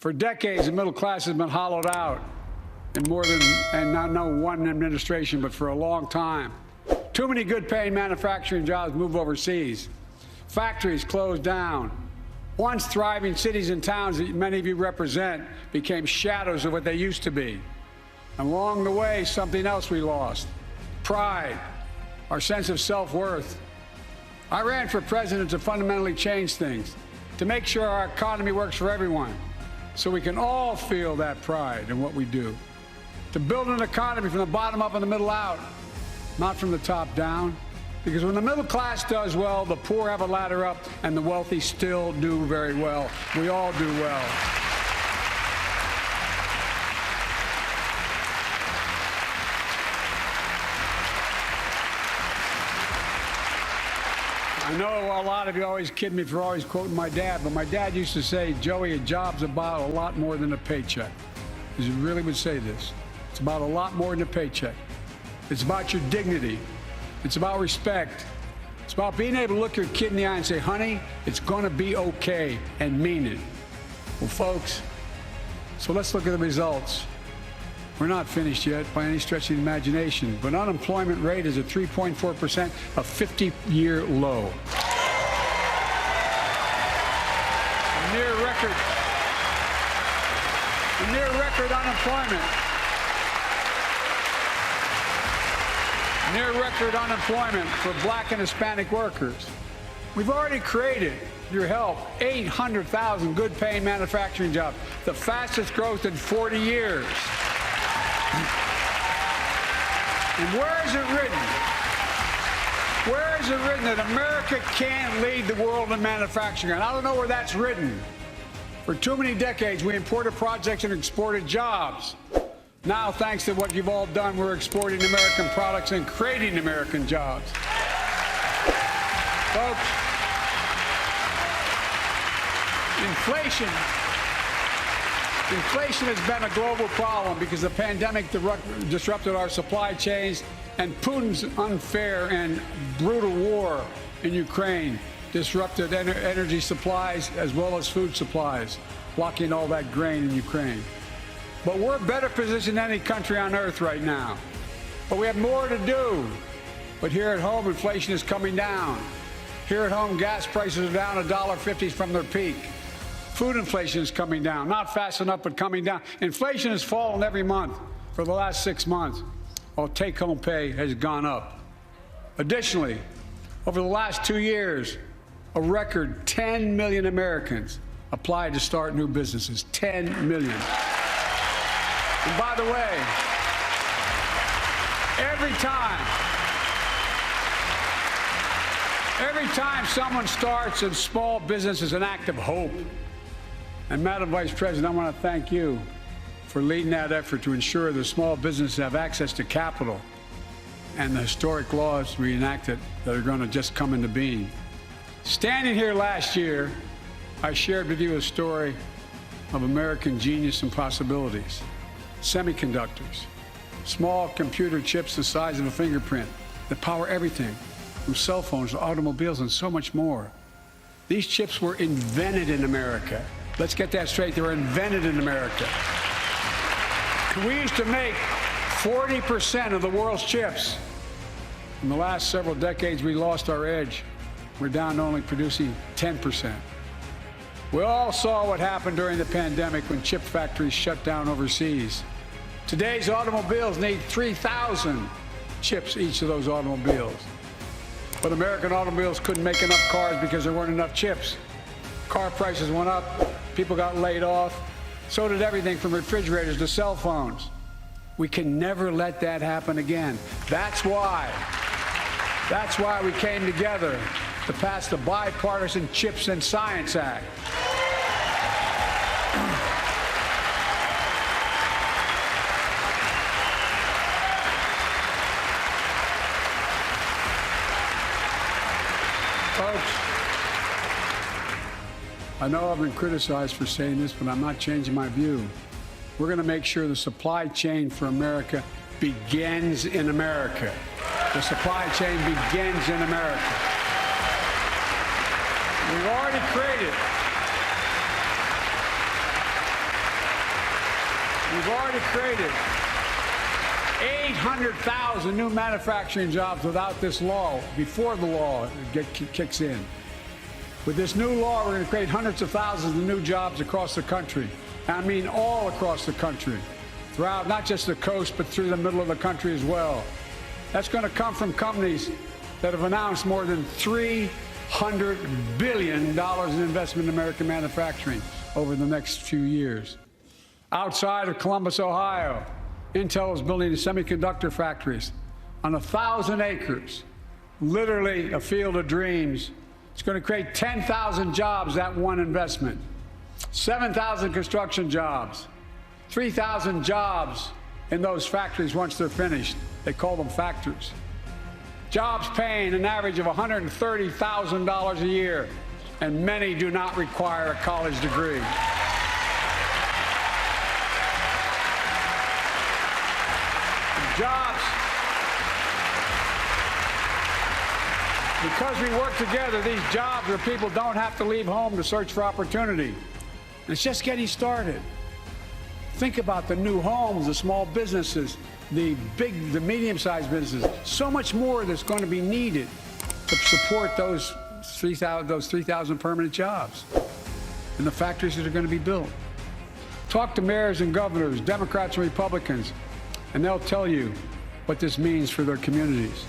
For decades, the middle class has been hollowed out in more than, and not no one administration, but for a long time. Too many good-paying manufacturing jobs move overseas. Factories closed down. Once thriving cities and towns that many of you represent became shadows of what they used to be. And along the way, something else we lost: pride, our sense of self-worth. I ran for president to fundamentally change things, to make sure our economy works for everyone, so we can all feel that pride in what we do. To build an economy from the bottom up and the middle out, not from the top down. Because when the middle class does well, the poor have a ladder up, and the wealthy still do very well. We all do well. I know a lot of you always kid me for always quoting my dad, but my dad used to say, "Joey, a job's about a lot more than a paycheck." He really would say this. It's about a lot more than a paycheck. It's about your dignity. It's about respect. It's about being able to look your kid in the eye and say, "Honey, it's going to be okay," and mean it. Well, folks, so let's look at the results. We're not finished yet by any stretch of the imagination, but unemployment rate is at 3.4%, a 50-year low. A near record unemployment. Near record unemployment for Black and Hispanic workers. We've already created, with your help, 800,000 good-paying manufacturing jobs, the fastest growth in 40 years. And where is it written? Where is it written that America can't lead the world in manufacturing? And I don't know where that's written. For too many decades, we imported projects and exported jobs. Now, thanks to what you've all done, we're exporting American products and creating American jobs. Folks, inflation has been a global problem because the pandemic disrupted our supply chains, and Putin's unfair and brutal war in Ukraine disrupted energy supplies as well as food supplies, blocking all that grain in Ukraine. But we're better positioned than any country on earth right now. But we have more to do. But here at home, inflation is coming down. Here at home, gas prices are down $1.50 from their peak. Food inflation is coming down, not fast enough, but coming down. Inflation has fallen every month for the last 6 months, while take-home pay has gone up. Additionally, over the last 2 years, a record 10 million Americans applied to start new businesses. 10 million. And by the way, every time someone starts a small business is an act of hope. And Madam Vice President, I want to thank you for leading that effort to ensure that small businesses have access to capital and the historic laws we enacted that are going to just come into being. Standing here last year, I shared with you a story of American genius and possibilities. Semiconductors, small computer chips the size of a fingerprint that power everything, from cell phones to automobiles and so much more. These chips were invented in America. Let's get that straight. They were invented in America. We used to make 40% of the world's chips. In the last several decades, we lost our edge. We're down to only producing 10%. We all saw what happened during the pandemic when chip factories shut down overseas. Today's automobiles need 3,000 chips, each of those automobiles. But American automobiles couldn't make enough cars because there weren't enough chips. Car prices went up, people got laid off. So did everything from refrigerators to cell phones. We can never let that happen again. That's why we came together to pass the Bipartisan Chips and Science Act. Folks, I know I've been criticized for saying this, but I'm not changing my view. We're going to make sure the supply chain for America begins in America. The supply chain begins in America. We've already created We've already created 800,000 new manufacturing jobs without this law, before the law kicks in. With this new law, we're going to create hundreds of thousands of new jobs across the country. I mean all across the country, throughout not just the coast, but through the middle of the country as well. That's going to come from companies that have announced more than $300 billion in investment in American manufacturing over the next few years. Outside of Columbus, Ohio, Intel is building semiconductor factories on 1,000 acres, literally a field of dreams. It's going to create 10,000 jobs, that one investment, 7,000 construction jobs, 3,000 jobs in those factories once they're finished. They call them factories. Jobs paying an average of $130,000 a year, and many do not require a college degree. Jobs. Because we work together, these jobs where people don't have to leave home to search for opportunity. And it's just getting started. Think about the new homes, the small businesses, the medium-sized businesses. So much more that's going to be needed to support those 3,000 permanent jobs and the factories that are going to be built. Talk to mayors and governors, Democrats and Republicans, and they'll tell you what this means for their communities.